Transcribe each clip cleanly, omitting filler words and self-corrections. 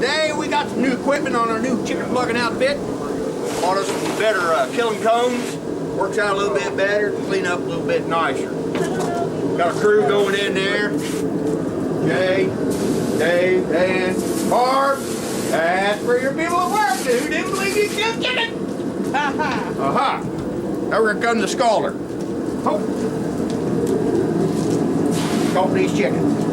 Today we got some new equipment on our new chicken plugging outfit. Bought us some better killing cones. Works out a little bit better, clean up a little bit nicer. Got a crew going in there. Jay, Dave, and Barb. That's for your people at work who didn't believe you could chicken. Aha. Now we're gonna come to Scalder. Oh. Scald these chickens.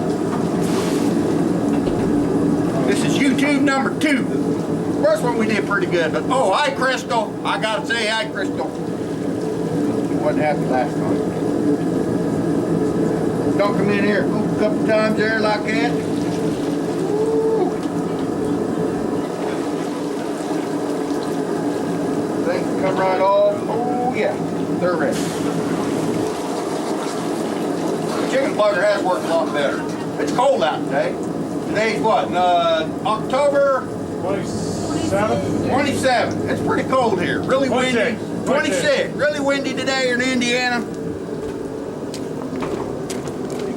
This is YouTube number 2. First one we did pretty good, but oh, hi Crystal. I gotta say hi Crystal. Wasn't happy last time. Don't come in here a couple times there like that. Woo. Things come right off. Oh yeah, they're ready. The chicken plugger has worked a lot better. It's cold out today. Today's what? October 27th. It's pretty cold here. Really windy. 26. Really windy today in Indiana.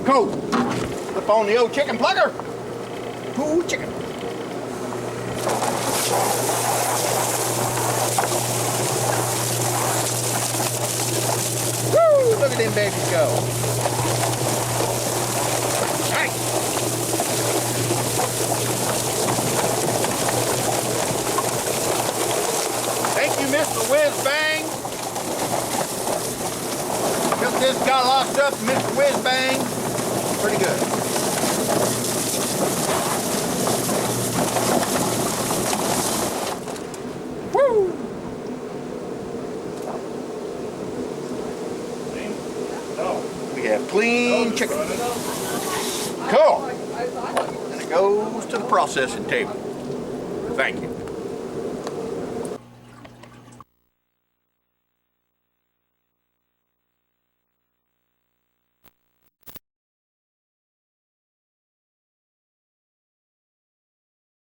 Cold. Flip on the old chicken plugger. Ooh, chicken. Woo! Look at them babies go. Nice. Thank you, Mr. Whiz Bang. Just this got locked up, Mr. Whiz Bang. Pretty good. Woo! We have clean chicken. Cool. And it goes to the processing table. Thank you.